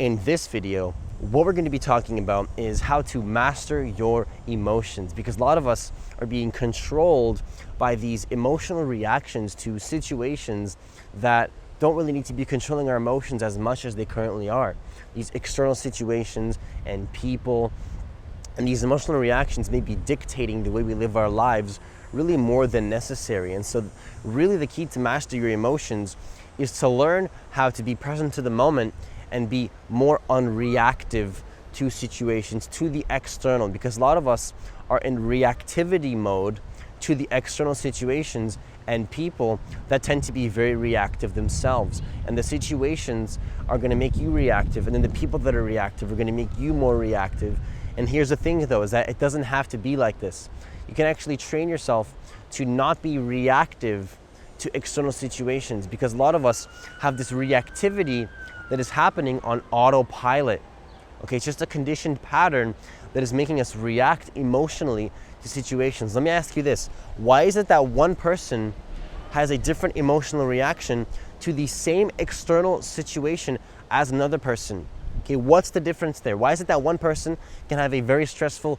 In this video, what we're going to be talking about is how to master your emotions, because a lot of us are being controlled by these emotional reactions to situations that don't really need to be controlling our emotions as much as they currently are. These external situations and people and these emotional reactions may be dictating the way we live our lives really more than necessary. And so really the key to master your emotions is to learn how to be present to the moment and be more unreactive to situations, to the external, because a lot of us are in reactivity mode to the external situations and people that tend to be very reactive themselves. And the situations are going to make you reactive, and then the people that are reactive are going to make you more reactive. And here's the thing though, is that it doesn't have to be like this. You can actually train yourself to not be reactive to external situations, because a lot of us have this reactivity that is happening on autopilot. Okay, it's just a conditioned pattern that is making us react emotionally to situations. Let me ask you this. Why is it that one person has a different emotional reaction to the same external situation as another person? Okay, what's the difference there? Why is it that one person can have a very stressful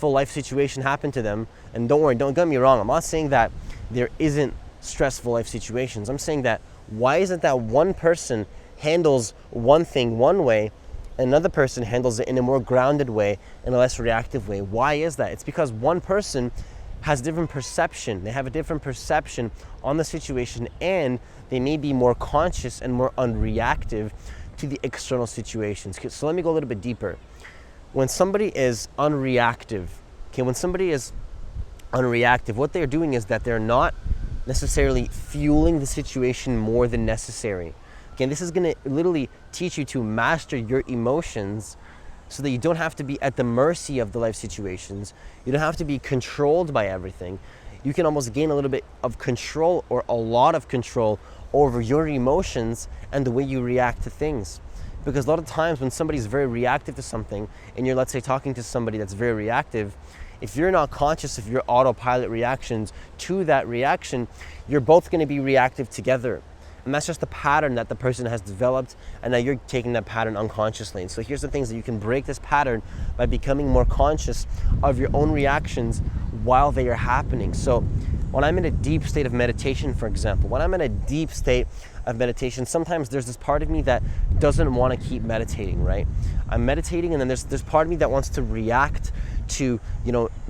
life situation happen to them? And don't worry, don't get me wrong. I'm not saying that there isn't stressful life situations. I'm saying that why is it that one person handles one thing one way, another person handles it in a more grounded way, in a less reactive way? Why is that? It's because one person has different perception. They have a different perception on the situation, and they may be more conscious and more unreactive to the external situations. So let me go a little bit deeper. When somebody is unreactive, what they're doing is that they're not necessarily fueling the situation more than necessary. Okay, this is going to literally teach you to master your emotions so that you don't have to be at the mercy of the life situations. You don't have to be controlled by everything. You can almost gain a little bit of control, or a lot of control, over your emotions and the way you react to things. Because a lot of times when somebody's very reactive to something, and you're, let's say, talking to somebody that's very reactive, if you're not conscious of your autopilot reactions to that reaction, you're both going to be reactive together. And that's just the pattern that the person has developed, and now you're taking that pattern unconsciously. And so here's the things that you can break this pattern by becoming more conscious of your own reactions while they are happening. So when I'm in a deep state of meditation, for example, sometimes there's this part of me that doesn't want to keep meditating, right? I'm meditating, and then there's part of me that wants to react to,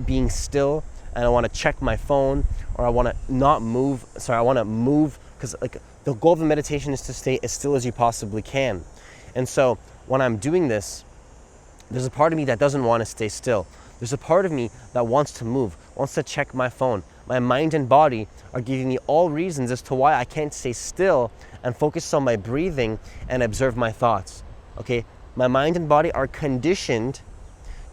being still, and I want to check my phone, or I want to not move. I want to move, because the goal of the meditation is to stay as still as you possibly can. And so when I'm doing this, there's a part of me that doesn't want to stay still. There's a part of me that wants to move, wants to check my phone. My mind and body are giving me all reasons as to why I can't stay still and focus on my breathing and observe my thoughts. Okay, my mind and body are conditioned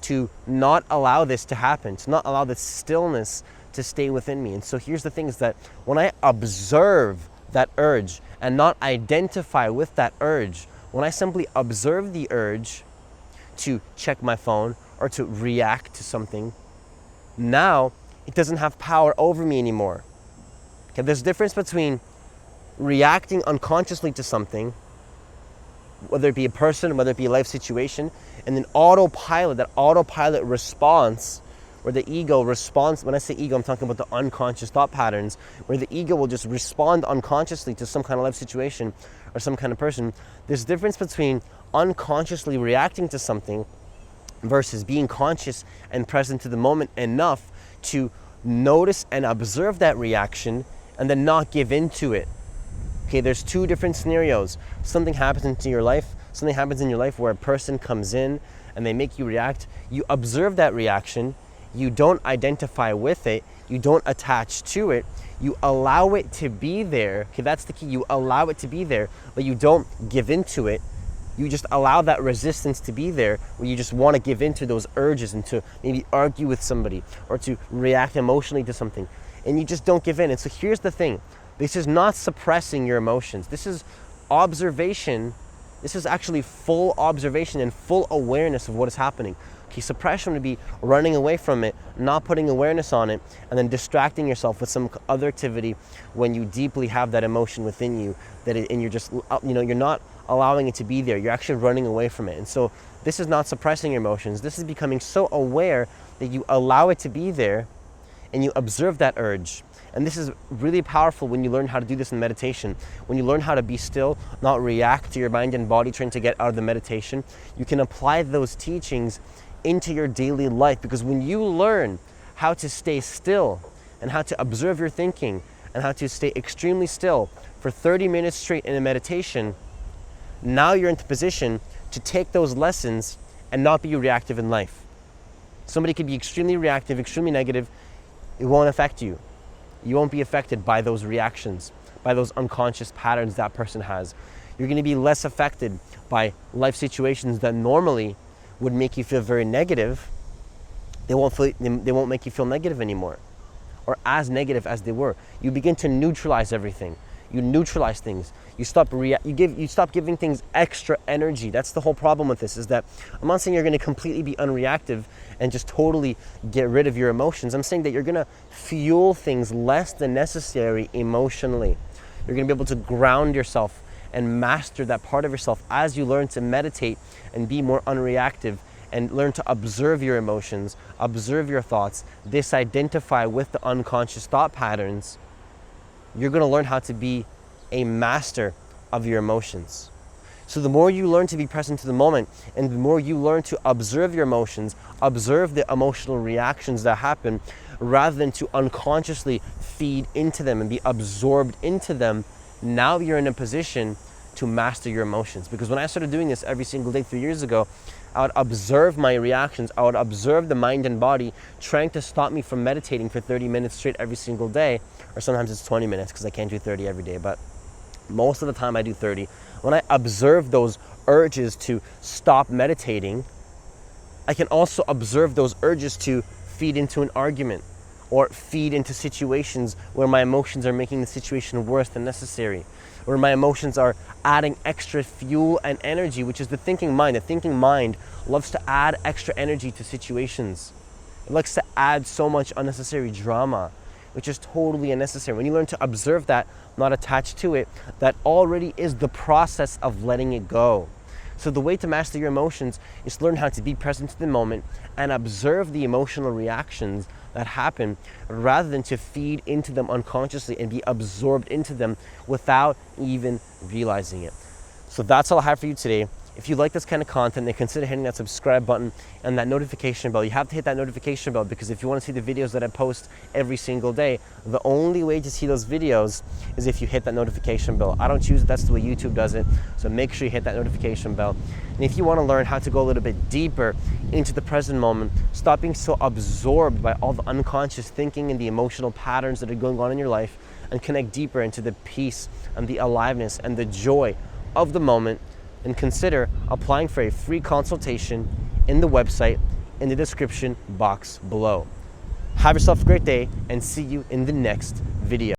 to not allow this to happen, to not allow this stillness to stay within me. And so here's the thing, is that when I observe that urge and not identify with that urge, when I simply observe the urge to check my phone or to react to something, now it doesn't have power over me anymore. Okay, there's a difference between reacting unconsciously to something, whether it be a person, whether it be a life situation, and then that autopilot response, where the ego responds. When I say ego, I'm talking about the unconscious thought patterns, where the ego will just respond unconsciously to some kind of life situation or some kind of person. There's a difference between unconsciously reacting to something versus being conscious and present to the moment enough to notice and observe that reaction and then not give into it. Okay, there's two different scenarios. Something happens in your life where a person comes in and they make you react. You observe that reaction. You don't identify with it. You don't attach to it. You allow it to be there. Okay, that's the key. You allow it to be there, but you don't give into it. You just allow that resistance to be there, where you just want to give into those urges and to maybe argue with somebody or to react emotionally to something. And you just don't give in. And so here's the thing. This is not suppressing your emotions. This is observation. This is actually full observation and full awareness of what is happening. Okay, suppression would be running away from it, not putting awareness on it, and then distracting yourself with some other activity when you deeply have that emotion within you, and you're just, you're not allowing it to be there. You're actually running away from it. And so this is not suppressing your emotions. This is becoming so aware that you allow it to be there and you observe that urge. And this is really powerful when you learn how to do this in meditation. When you learn how to be still, not react to your mind and body trying to get out of the meditation, you can apply those teachings into your daily life. Because when you learn how to stay still and how to observe your thinking and how to stay extremely still for 30 minutes straight in a meditation, now you're in the position to take those lessons and not be reactive in life. Somebody could be extremely reactive, extremely negative. It won't affect you. You won't be affected by those reactions, by those unconscious patterns that person has. You're going to be less affected by life situations that normally would make you feel very negative. They won't make you feel negative anymore, or as negative as they were. You begin to neutralize everything. You neutralize things. You stop giving things extra energy. That's the whole problem with this, is that I'm not saying you're going to completely be unreactive and just totally get rid of your emotions. I'm saying that you're going to fuel things less than necessary emotionally. You're going to be able to ground yourself and master that part of yourself as you learn to meditate and be more unreactive and learn to observe your emotions, observe your thoughts, disidentify with the unconscious thought patterns. You're going to learn how to be a master of your emotions. So the more you learn to be present to the moment, and the more you learn to observe your emotions, observe the emotional reactions that happen, rather than to unconsciously feed into them and be absorbed into them, now you're in a position to master your emotions. Because when I started doing this every single day 3 years ago, I would observe my reactions. I would observe the mind and body trying to stop me from meditating for 30 minutes straight every single day, or sometimes it's 20 minutes because I can't do 30 every day, but most of the time I do 30. When I observe those urges to stop meditating, I can also observe those urges to feed into an argument or feed into situations where my emotions are making the situation worse than necessary, where my emotions are adding extra fuel and energy, which is the thinking mind. The thinking mind loves to add extra energy to situations. It likes to add so much unnecessary drama, which is totally unnecessary. When you learn to observe that, not attach to it, that already is the process of letting it go. So the way to master your emotions is to learn how to be present to the moment and observe the emotional reactions that happen, rather than to feed into them unconsciously and be absorbed into them without even realizing it. So that's all I have for you today. If you like this kind of content, then consider hitting that subscribe button and that notification bell. You have to hit that notification bell, because if you want to see the videos that I post every single day, the only way to see those videos is if you hit that notification bell. I don't choose it, that's the way YouTube does it. So make sure you hit that notification bell. And if you want to learn how to go a little bit deeper into the present moment, stop being so absorbed by all the unconscious thinking and the emotional patterns that are going on in your life, and connect deeper into the peace and the aliveness and the joy of the moment, and consider applying for a free consultation in the website in the description box below. Have yourself a great day, and see you in the next video.